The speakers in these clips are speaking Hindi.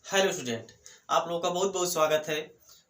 हेलो स्टूडेंट, आप लोगों का बहुत बहुत स्वागत है।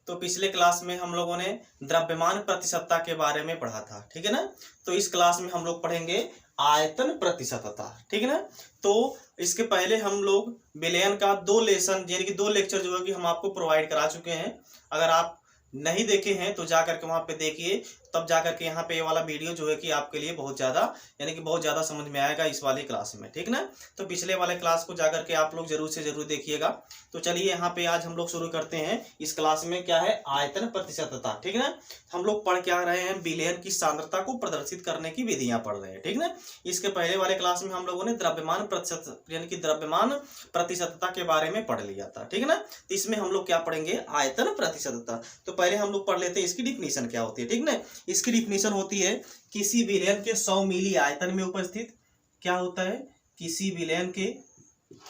तो पिछले क्लास में हम लोगों ने द्रव्यमान प्रतिशतता के बारे में पढ़ा था, ठीक है ना। तो इस क्लास में हम लोग पढ़ेंगे आयतन प्रतिशतता, ठीक है ना। तो इसके पहले हम लोग विलयन का दो लेसन यानी कि दो लेक्चर जो है कि हम आपको प्रोवाइड करा चुके हैं। अगर आप नहीं देखे हैं तो जा करके वहां पे देखिए, तब जा करके यहाँ पे ये वाला वीडियो जो है कि आपके लिए बहुत ज़्यादा यानी कि बहुत ज़्यादा समझ में आएगा इस वाली क्लास में, ठीक ना। तो पिछले वाले क्लास को जा करके आप लोग जरूर से जरूर देखिएगा। तो चलिए यहाँ पे आज हम लोग शुरू करते हैं। इस क्लास में क्या है, आयतन प्रतिशतता, ठीक है ना। हम लोग पढ़ क्या रहे हैं, विलयन की सांद्रता को प्रदर्शित करने की विधियां पढ़ रहे हैं, ठीक ना। इसके पहले वाले क्लास में हम लोगों ने द्रव्यमान प्रतिशत यानी कि द्रव्यमान प्रतिशतता के बारे में पढ़ लिया था, ठीक है ना। तो इसमें हम लोग क्या पढ़ेंगे, आयतन प्रतिशतता। तो पहले हम लोग पढ़ लेते हैं इसकी डिफिनीशन क्या होती है, ठीक ना। इसकी डिफिनीशन होती है किसी विलयन के 100 मिली आयतन में उपस्थित क्या होता है, किसी विलयन के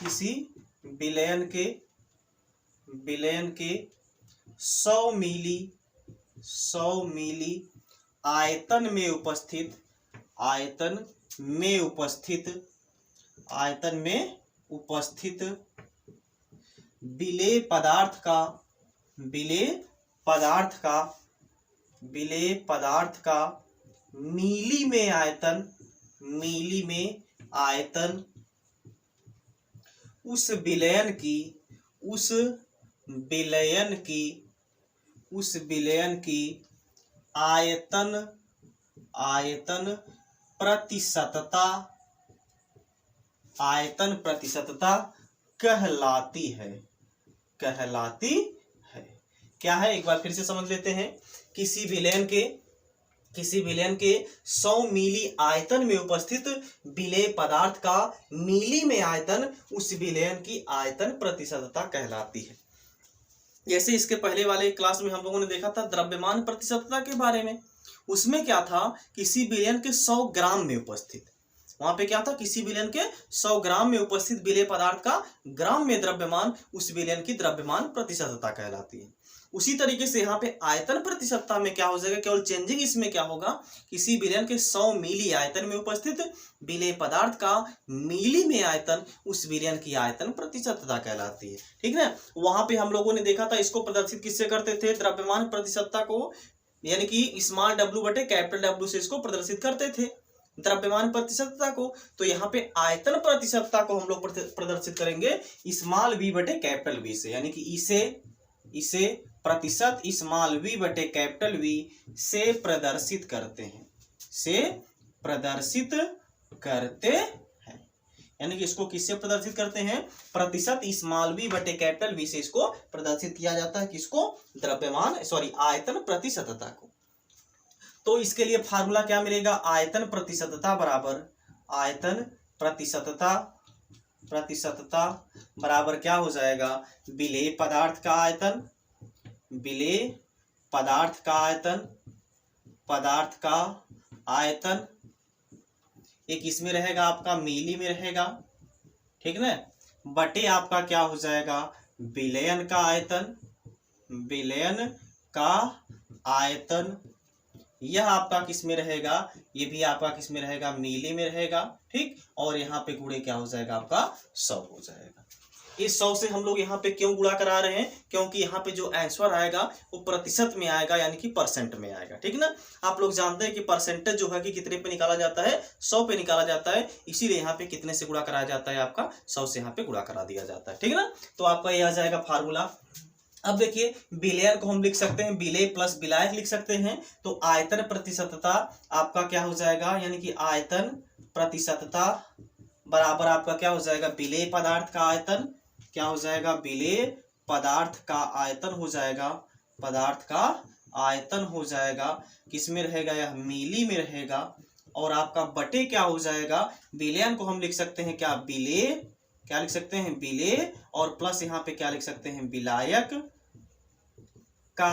100 मिली आयतन में उपस्थित विलेय पदार्थ का मिली में आयतन उस विलयन की आयतन प्रतिशतता कहलाती है। क्या है, एक बार फिर से समझ लेते हैं। किसी विलयन के 100 मिली आयतन में उपस्थित विलेय पदार्थ का मिली में आयतन उस विलयन की आयतन प्रतिशतता कहलाती है। जैसे इसके पहले वाले क्लास में हम लोगों ने देखा था द्रव्यमान प्रतिशतता के बारे में। उसमें क्या था, किसी विलयन के 100 ग्राम में उपस्थित, वहां पे क्या था, किसी विलयन के 100 ग्राम में उपस्थित विलेय पदार्थ का ग्राम में द्रव्यमान उस विलयन की द्रव्यमान प्रतिशतता कहलाती है। उसी तरीके से यहाँ पे आयतन प्रतिशतता में क्या हो जाएगा, केवल चेंजिंग इसमें क्या होगा, किसी विलयन के 100 मिली आयतन में उपस्थित विलेय पदार्थ का मिली में आयतन उस विलयन की आयतन प्रतिशतता कहलाती है, ठीक है। वहां पे हम लोगों ने देखा था इसको प्रदर्शित किससे करते थे, द्रव्यमान प्रतिशतता को यानी कि स्मॉल w बटे कैपिटल W से इसको प्रदर्शित करते थे द्रव्यमान प्रतिशतता को। तो यहाँ पे आयतन प्रतिशतता को हम लोग प्रदर्शित करेंगे स्मॉल v बटे कैपिटल V से, यानी कि इसे प्रतिशत स्मॉल v बटे कैपिटल V से प्रदर्शित करते हैं। यानी कि इसको किससे प्रदर्शित करते हैं, प्रतिशत स्मॉल v बटे कैपिटल V से इसको प्रदर्शित किया जाता है। किसको, आयतन प्रतिशतता को। तो इसके लिए फार्मूला क्या मिलेगा, आयतन प्रतिशतता बराबर क्या हो जाएगा, विलेय पदार्थ का आयतन एक इसमें रहेगा आपका मिली में रहेगा, ठीक ना, बटे आपका क्या हो जाएगा, विलयन का आयतन यह आपका किस में रहेगा, ये भी आपका किस में रहेगा, मिली में रहेगा, ठीक। और यहाँ पे गुणे क्या हो जाएगा, आपका 100 हो जाएगा। इस 100 से हम लोग यहाँ पे क्यों गुणा करा रहे हैं, क्योंकि यहाँ पे जो आंसर आएगा वो प्रतिशत में आएगा, यानी कि परसेंट में आएगा, ठीक ना। आप लोग जानते हैं कि परसेंटेज जो है कि कितने पे निकाला जाता है, 100 पे निकाला जाता है। इसीलिए यहाँ पे कितने से गुणा कराया जाता है, आपका 100 से यहाँ पे गुणा करा दिया जाता है, ठीक है ना। तो आपका यह आ जाएगा फार्मूला। अब देखिए विलयन को हम लिख सकते हैं विलेय प्लस विलायक लिख सकते हैं। तो आयतन प्रतिशतता आपका क्या हो जाएगा, यानी कि आयतन प्रतिशतता बराबर आपका क्या हो जाएगा, विलेय पदार्थ का आयतन क्या हो जाएगा, विलेय पदार्थ का आयतन हो जाएगा किस में रहेगा, यह मिली में रहेगा। और आपका बटे क्या हो जाएगा, विलयन को हम लिख सकते हैं क्या, विलेय क्या लिख सकते हैं, विलेय, और प्लस यहाँ पे क्या लिख सकते हैं, विलायक का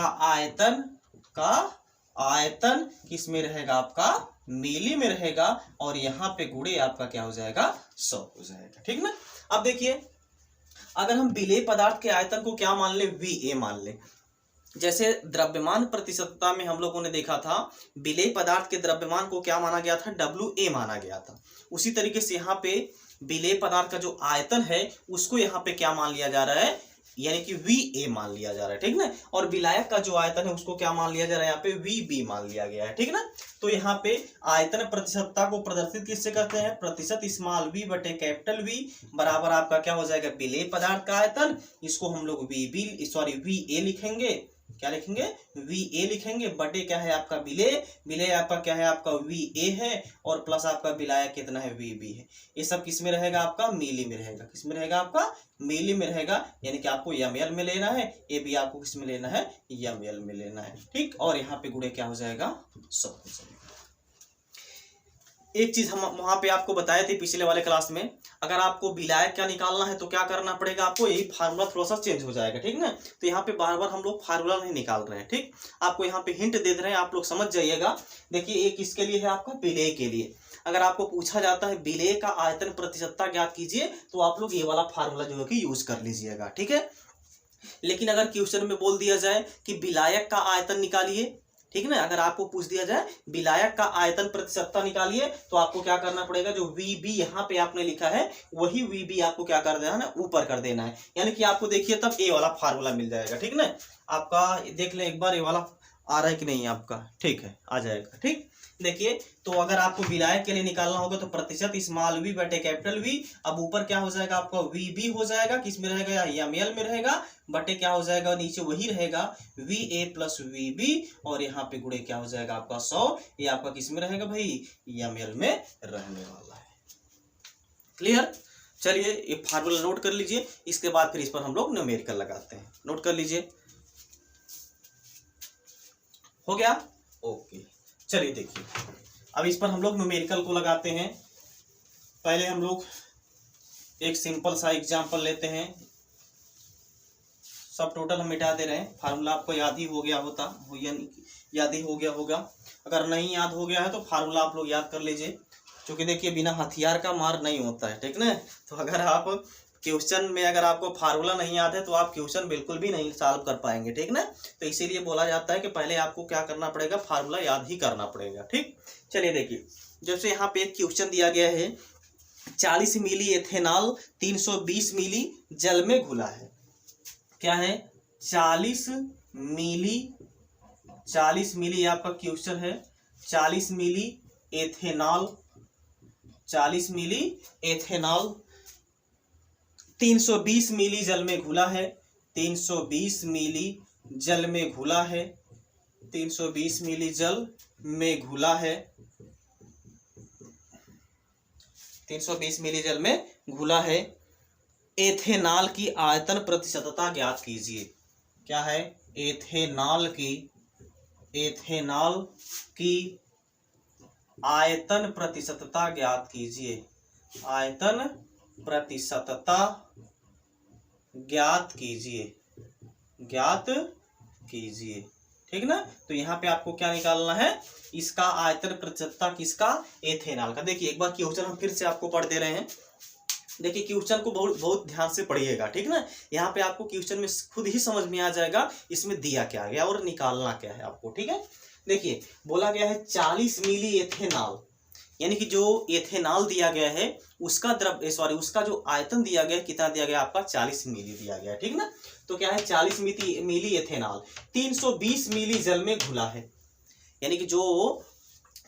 आयतन किस में रहेगा, आपका मिली में रहेगा। और यहाँ पे गुणे आपका क्या हो जाएगा, 100 हो जाएगा, ठीक ना। अब देखिए अगर हम विलेय पदार्थ के आयतन को क्या मान ले, VA मान ले। जैसे द्रव्यमान प्रतिशतता में हम लोगों ने देखा था विलेय पदार्थ के द्रव्यमान को क्या माना गया था, WA माना गया था। उसी तरीके से यहाँ पे विलेय पदार्थ का जो आयतन है उसको यहाँ पे क्या मान लिया जा रहा है, यानी कि VA मान लिया जा रहा है, ठीक ना। और विलायक का जो आयतन है उसको क्या मान लिया जा रहा है, यहाँ पे VB मान लिया गया है, ठीक ना। तो यहाँ पे आयतन प्रतिशतता को प्रदर्शित किससे करते हैं, प्रतिशत स्मॉल v बटे कैपिटल V बराबर आपका क्या हो जाएगा, विलेय पदार्थ का आयतन। इसको हम लोग VA लिखेंगे, क्या लिखेंगे, VA लिखेंगे, बटे क्या है आपका विलेय, विलेय आपका क्या है आपका VA है, और प्लस आपका विलायक कितना है, VB है। ये सब किस में रहेगा आपका, मिली में रहेगा, किस में रहेगा आपका, मिली में रहेगा, यानी कि आपको ml में लेना है, ये भी आपको किस में लेना है, ml में लेना है, ठीक। और यहाँ पे गुणे क्या हो जाएगा, 100 हो जाएगा। एक चीज हम वहां पे आपको बताए थे पिछले वाले क्लास में, अगर आपको विलायक क्या निकालना है तो क्या करना पड़ेगा आपको, यही फार्मूला थोड़ा सा चेंज हो जाएगा, ठीक ना। तो यहाँ पे बार बार हम लोग फार्मूला नहीं निकाल रहे हैं, ठीक। आपको यहाँ पे हिंट दे रहे हैं, आप लोग समझ जाइएगा। देखिए एक किसके लिए है, आपका विलेय के लिए। अगर आपको पूछा जाता है विलेय का आयतन प्रतिशतता ज्ञात कीजिए, तो आप लोग ये वाला फार्मूला जो है कि यूज कर लीजिएगा, ठीक है। लेकिन अगर क्वेश्चन में बोल दिया जाए कि विलायक का आयतन निकालिए, ठीक ना, अगर आपको पूछ दिया जाए विलायक का आयतन प्रतिशतता निकालिए, तो आपको क्या करना पड़ेगा, जो VB यहाँ पे आपने लिखा है वही VB आपको क्या कर देना है ना, ऊपर कर देना है। यानी कि आपको देखिए तब ये वाला फार्मूला मिल जाएगा, ठीक ना। आपका देख ले एक बार ये वाला आ रहा है कि नहीं आपका, ठीक है, आ जाएगा, ठीक। देखिए तो अगर आपको विलायक के लिए निकालना होगा तो प्रतिशत स्मॉल v बटे कैपिटल V, अब ऊपर क्या हो जाएगा आपका VB हो जाएगा, किस में रहेगा, ml में रहेगा, बटे क्या हो जाएगा, नीचे वही रहेगा VA प्लस VB, और यहाँ पे गुणे क्या हो जाएगा आपका 100, ये आपका किस में रहेगा भाई, ml में रहने वाला है। क्लियर। चलिए ये फार्मूला नोट कर लीजिए, इसके बाद फिर इस पर हम लोग न्यूमेरिकल लगाते हैं। नोट कर लीजिए, हो गया, ओके। चलिए देखिए अब इस पर हम लोग न्यूमेरिकल को लगाते हैं। पहले हम लोग एक सिंपल सा एग्जांपल लेते हैं। सब टोटल हम मिटा दे रहे हैं, फार्मूला आपको याद ही हो गया याद ही हो गया होगा। अगर नहीं याद हो गया है तो फार्मूला आप लोग याद कर लीजिए, क्योंकि देखिए बिना हथियार का मार नहीं होता है, ठीक ना। तो अगर आप क्वेश्चन में अगर आपको फार्मूला नहीं याद है तो आप क्वेश्चन बिल्कुल भी नहीं सॉल्व कर पाएंगे, ठीक ना। तो इसीलिए बोला जाता है कि पहले आपको क्या करना पड़ेगा, फार्मूला याद ही करना पड़ेगा, ठीक। चलिए देखिए, जैसे यहाँ पे एक क्वेश्चन दिया गया है, 40 मिली एथेनॉल 320 मिली जल में घुला है। क्या है, 40 मिली आपका क्वेश्चन है, 40 मिली एथेनॉल 320 मिली जल में घुला है, 320 मिली जल में घुला है, 320 मिली जल में घुला है, 320 मिली जल में घुला है। एथेनॉल की आयतन प्रतिशतता ज्ञात कीजिए। क्या है, एथेनॉल की आयतन प्रतिशतता ज्ञात कीजिए। आयतन प्रतिशतता ज्ञात कीजिए, ठीक ना। तो यहाँ पे आपको क्या निकालना है, इसका आयतन प्रतिशतता किसका, एथेनॉल का। देखिए एक बार क्वेश्चन हम फिर से आपको पढ़ दे रहे हैं। देखिए क्वेश्चन को बहुत ध्यान से पढ़िएगा, ठीक ना। यहाँ पे आपको क्वेश्चन में खुद ही समझ में आ जाएगा इसमें दिया क्या गया और निकालना क्या है आपको, ठीक है। देखिए बोला गया है 40 मिली एथेनॉल, यानी कि जो एथेनॉल दिया गया है उसका उसका जो आयतन दिया गया है, कितना दिया गया आपका, 40 मिली दिया गया है, ठीक ना। तो क्या है, 40 मिली एथेनॉल 320 मिली जल में घुला है, यानी कि जो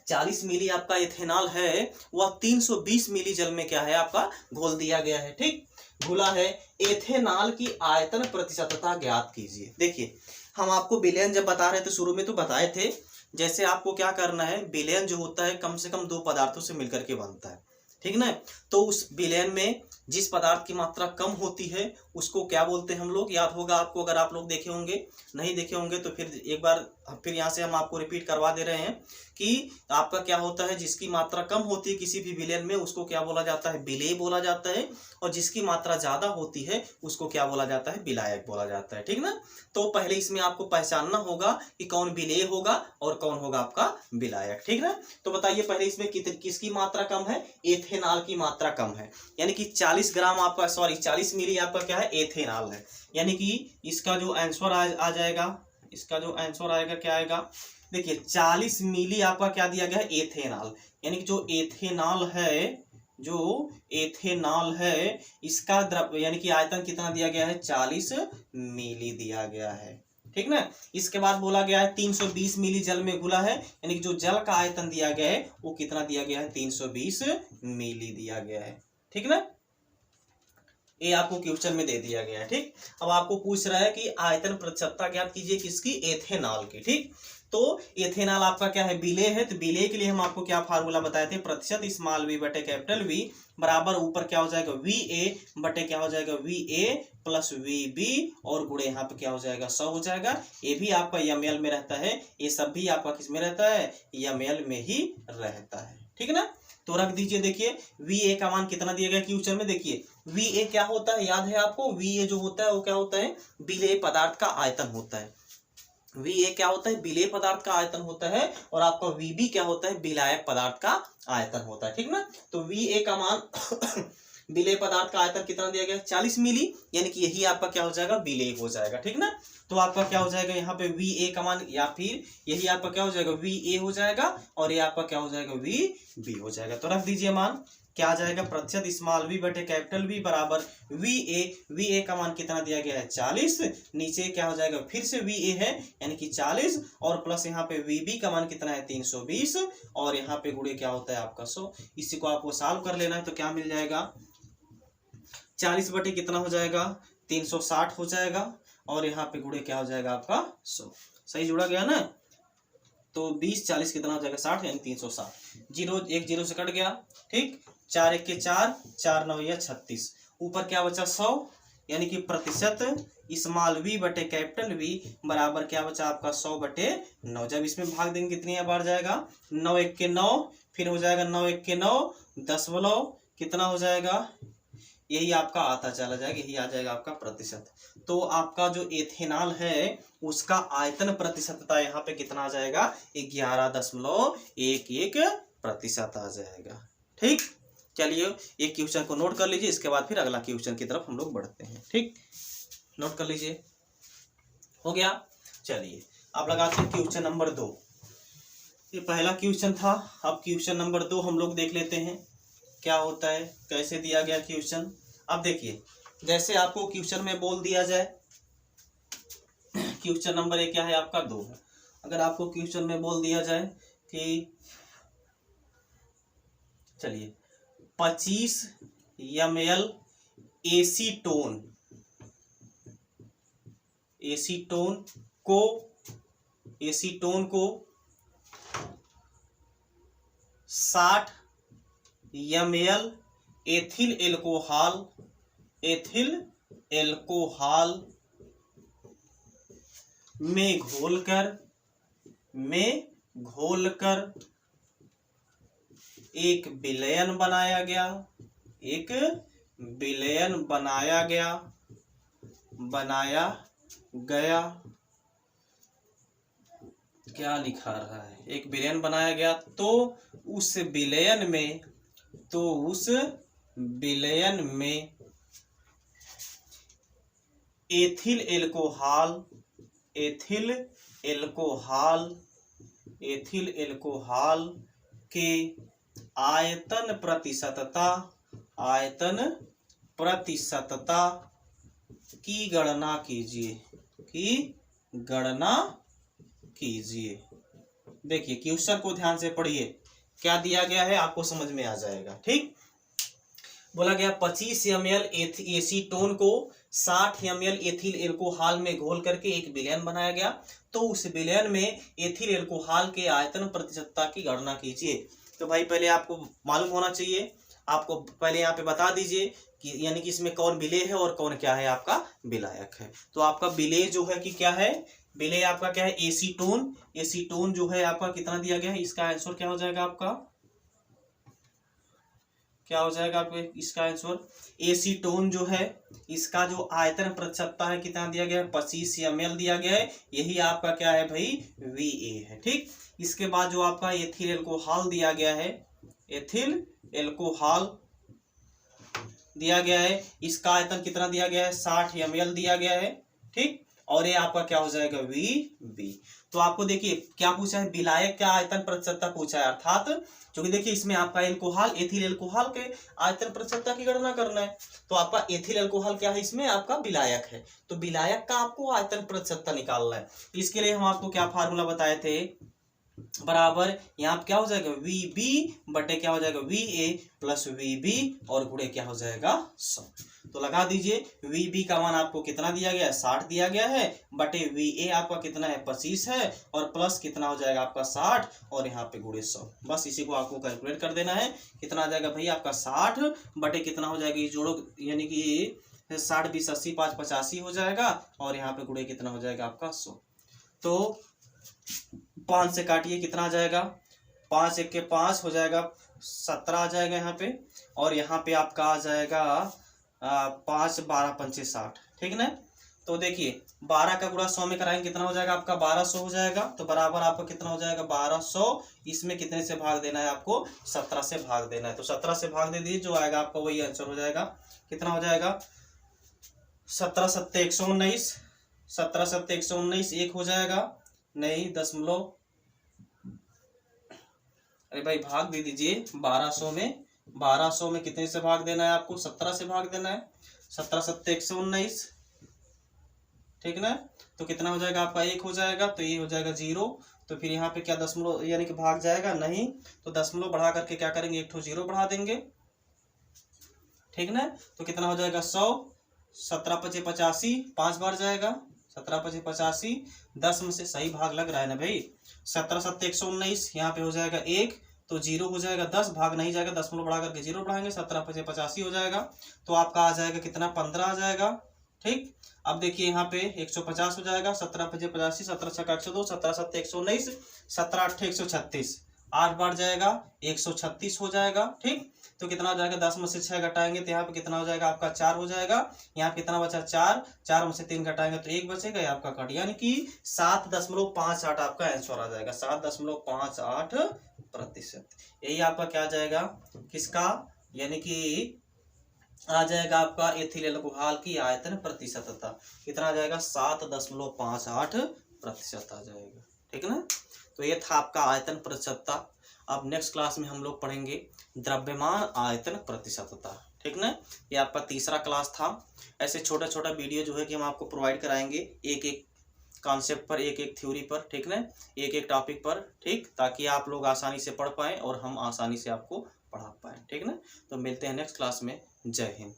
40 मिली आपका एथेनॉल है वह 320 मिली जल में क्या है आपका घोल दिया गया है, ठीक, घुला है। एथेनॉल की आयतन प्रतिशतता ज्ञात कीजिए। देखिए हम आपको विलयन जब बता रहे थे शुरू में तो बताए थे, जैसे आपको क्या करना है, विलयन जो होता है कम से कम 2 पदार्थों से मिलकर के बनता है, ठीक ना। तो उस विलयन में जिस पदार्थ की मात्रा कम होती है उसको क्या बोलते हैं हम लोग, याद होगा आपको, अगर आप लोग देखे होंगे, नहीं देखे होंगे तो फिर एक बार फिर यहाँ से हम आपको रिपीट करवा दे रहे हैं कि आपका क्या होता है, जिसकी मात्रा कम होती है किसी भी विलयन में उसको क्या बोला जाता है, विलेय बोला जाता है, और जिसकी मात्रा ज्यादा होती है उसको क्या बोला जाता है, विलायक बोला जाता है, ठीक ना। तो पहले इसमें आपको पहचानना होगा कि कौन विलेय होगा और कौन होगा आपका विलायक, ठीक ना। तो बताइए पहले इसमें किसकी मात्रा कम है, एथेनॉल की मात्रा कम है, यानी कि 40 ग्राम आपका 40 मिली आपका क्या है, एथेनॉल है, यानी कि इसका जो आंसर आ जाएगा, इसका जो आंसर आएगा क्या आएगा, देखिए 40 मिली आपका क्या दिया गया है, एथेनॉल, यानी कि जो एथेनॉल है जो एथेनॉल है इसका द्रव यानी कि आयतन कितना दिया गया है, 40 मिली दिया गया है। ठीक ना। इसके बाद बोला गया है 320 मिली जल में घुला है, यानी कि जो जल का आयतन दिया गया है वो कितना दिया गया है, 320 मिली दिया गया है। ठीक ना, ये आपको क्वेश्चन में दे दिया गया है। ठीक, अब आपको पूछ रहा है कि आयतन प्रतिशतता ज्ञात कीजिए किसकी, एथेनॉल की। ठीक, तो एथेनॉल आपका क्या है, विलेय है। तो विलेय के लिए हम आपको क्या फार्मूला बताए थे, प्रतिशत स्मॉल वी बटे कैपिटल वी बराबर ऊपर क्या हो जाएगा, वी ए बटे क्या हो जाएगा, V A plus V B और गुणे यहाँ पे क्या हो जाएगा, 100 हो जाएगा। ये भी आपका एमएल में रहता है, ये सब भी आपका किस में रहता है, एमएल में ही रहता है। ठीक है ना, तो रख दीजिए। देखिए वी ए का मान कितना दिया गया क्वेश्चन में, देखिए वी ए क्या होता है, याद है आपको, वी ए जो होता है वो क्या होता है, विलेय पदार्थ का आयतन होता है। वी ए क्या होता है, विलेय पदार्थ का आयतन होता है, और आपका वी बी क्या होता है, विलायक पदार्थ का आयतन होता है। ठीक ना, तो वी ए का मान विलेय पदार्थ का आयतन कितना दिया गया, 40 मिली, यानी कि यही आपका क्या हो जाएगा, विलेय हो जाएगा। ठीक ना, तो आपका क्या हो जाएगा यहाँ पे वी ए का मान, या फिर यही आपका क्या हो जाएगा, वी ए हो जाएगा, और ये आपका क्या हो जाएगा, वी बी हो जाएगा। तो रख दीजिए मान, क्या आ जाएगा, प्रतिशत स्मॉल वी बटे कैपिटल वी बराबर वी ए का मान कितना दिया गया है, 40, नीचे क्या हो जाएगा, फिर से वी ए है यानी कि 40, और प्लस यहाँ पे वी बी का मान कितना है, 320, और यहाँ पे गुणे क्या होता है आपका 100। इसी को आपको सॉल्व कर लेना है, तो क्या मिल जाएगा, 40 बटे कितना हो जाएगा, 360 हो जाएगा, और यहाँ पे गुणे क्या हो जाएगा आपका 100। सही जुड़ा गया ना, तो 20 40 कितना हो जाएगा, 60, यानी 360। जीरो एक जीरो से कट गया। ठीक, 4 1 के 4, 4 9 या 36, ऊपर क्या बचा 100, यानी कि प्रतिशत स्मॉल वी बटे कैपिटल वी बराबर क्या बचा आपका 100 बटे 9। जब इसमें भाग देंगे कितनी बार जाएगा, 9 1 के 9, फिर हो जाएगा 9 1 के 9, 10 कितना हो जाएगा, यही आपका आता चला जाएगा, यही आ जाएगा आपका प्रतिशत। तो आपका जो एथेनॉल है उसका आयतन प्रतिशतता यहाँ पे कितना आ जाएगा, 11.11% आ जाएगा। ठीक, चलिए एक क्वेश्चन को नोट कर लीजिए, इसके बाद फिर अगला क्वेश्चन की तरफ हम लोग बढ़ते हैं। ठीक, नोट कर लीजिए, हो गया। चलिए अब लगाते हैं क्वेश्चन नंबर 2। ये पहला क्वेश्चन था, अब क्वेश्चन नंबर 2 हम लोग देख लेते हैं क्या होता है, कैसे दिया गया क्वेश्चन। अब देखिए, जैसे आपको क्वेश्चन में बोल दिया जाए, क्वेश्चन नंबर 1 क्या है आपका 2 है। अगर आपको क्वेश्चन में बोल दिया जाए कि चलिए 25 ml एसीटोन को 60 ml एथिल एल्कोहल में घोलकर एक विलयन बनाया गया क्या लिखा रहा है, एक विलयन बनाया गया, तो उस विलयन में एथिल एल्कोहल के आयतन प्रतिशतता की गणना कीजिए। देखिए क्वेश्चन को ध्यान से पढ़िए, क्या दिया गया है आपको समझ में आ जाएगा। ठीक, बोला गया 25 ml एसीटोन को 60 ml एथिल एल्कोहल में घोल करके एक विलयन बनाया गया, तो उस विलयन में एथिल एल्कोहल के आयतन प्रतिशतता की गणना कीजिए। तो भाई पहले आपको मालूम होना चाहिए, आपको पहले यहाँ पे बता दीजिए कि यानी कि इसमें कौन विलेय है और कौन क्या है आपका विलायक है। तो आपका विलेय जो है कि क्या है, विलेय आपका क्या है, एसीटोन जो है आपका कितना दिया गया है, इसका आंसर क्या हो जाएगा आपका, क्या हो जाएगा आपको इसका आंसर, एसीटोन जो है इसका जो आयतन प्रतिशतता है कितना दिया गया है, 25 ml दिया गया है, यही आपका क्या है भाई, VA है। ठीक, इसके बाद जो आपका एथिल एल्कोहल दिया गया है, एथिल एल्कोहल दिया गया है, इसका आयतन कितना दिया गया है, 60 ml दिया गया है। ठीक, और ये आपका क्या हो जाएगा वी बी। तो आपको देखिए क्या पूछा है, विलायक का आयतन प्रतिशतता पूछा है, अर्थात क्योंकि देखिए इसमें आपका एल्कोहल एथिल एल्कोहल के आयतन प्रतिशतता की गणना करना है। तो आपका एथिल एल्कोहल क्या है, इसमें आपका विलायक है, तो विलायक का आपको आयतन प्रतिशतता निकालना है। इसके लिए हम आपको क्या फार्मूला बताए थे, बराबर यहाँ पे क्या हो जाएगा वी बी बटे क्या हो जाएगा V A plus V B और गुणे क्या हो जाएगा 100। तो लगा दीजिए वी बी का मान आपको कितना दिया गया है 60 दिया गया है, बटे वी ए आपका कितना है 25 है, और प्लस कितना हो जाएगा आपका 60 और यहाँ पे गुणे 100। बस इसी को आपको कैलकुलेट कर देना है, कितना आ जाएगा भाई आपका 60 बटे कितना हो जाएगा, ये जोड़ो यानी कि 60 20 80 5 85 हो जाएगा, और यहाँ पे गुणे कितना हो जाएगा आपका 100। तो 5 से काटिए कितना आ जाएगा, 5 एक के 5 हो जाएगा 17 आ जाएगा यहाँ पे, और यहाँ पे आपका आ जाएगा 5 12 पंचे 60, ठीक ना। तो देखिए 12 का गुणा 100 में कराएंगे कितना हो जाएगा आपका 1200 हो जाएगा, तो बराबर आपका कितना हो जाएगा 1200, इसमें कितने से भाग देना है आपको 17 से भाग देना है। तो 17 से भाग दे दीजिए, जो आएगा आपका वही आंसर हो जाएगा, कितना हो जाएगा 17 7 119, 17 7 119 एक हो जाएगा, नहीं दशमलव, अरे भाई भाग दे दीजिए 1200 में कितने से भाग देना है आपको 17 से भाग देना है, 17 7 119, ठीक ना। तो कितना हो जाएगा आपका 1 हो जाएगा, तो ये हो जाएगा 0, तो फिर यहाँ पे क्या दशमलव यानी कि भाग जाएगा नहीं, तो दशमलव बढ़ा करके क्या करेंगे एक ठो 0 बढ़ा देंगे, ठीक ना। तो कितना हो जाएगा 100, 17 5 85 5 बार जाएगा, 17 5 85, 10 में से सही भाग लग रहा है ना भाई, 17 7 119 यहाँ पे हो जाएगा 1, तो 0 हो जाएगा, 10 भाग नहीं जाएगा, दशमलव बढ़ा करके 0 बढ़ाएंगे, 17 5 85 हो जाएगा, तो आपका आ जाएगा कितना 15 आ जाएगा, ठीक। अब देखिए यहाँ पे 150 हो जाएगा, 17 5 85, 17 6 102, 17 7 119, 17 8 136, 8 बार जाएगा 136 हो जाएगा, ठीक। तो कितना हो जाएगा 10 में से 6 घटाएंगे तो यहाँ पे कितना हो जाएगा आपका 4 हो जाएगा, यहाँ पे कितना बचा 4, 4 में से 3 घटाएंगे तो 1 बचेगा, या आपका कट, यानी कि 7.58 आपका आंसर आ जाएगा, 7.58%। यही आपका क्या आ जाएगा किसका, यानी कि आ जाएगा आपका एथिल एल्कोहल की आयतन प्रतिशतता, कितना आ जाएगा 7.58% आ जाएगा, ठीक है ना। तो ये था आपका आयतन प्रतिशतता। अब नेक्स्ट क्लास में हम लोग पढ़ेंगे द्रव्यमान आयतन प्रतिशतता, ठीक ना। ये आपका तीसरा क्लास था। ऐसे छोटा छोटा वीडियो जो है कि हम आपको प्रोवाइड कराएंगे एक एक कॉन्सेप्ट पर, एक एक थ्योरी पर, ठीक ना, एक एक टॉपिक पर, ठीक, ताकि आप लोग आसानी से पढ़ पाएँ और हम आसानी से आपको पढ़ा पाएँ, ठीक ना। तो मिलते हैं नेक्स्ट क्लास में। जय हिंद।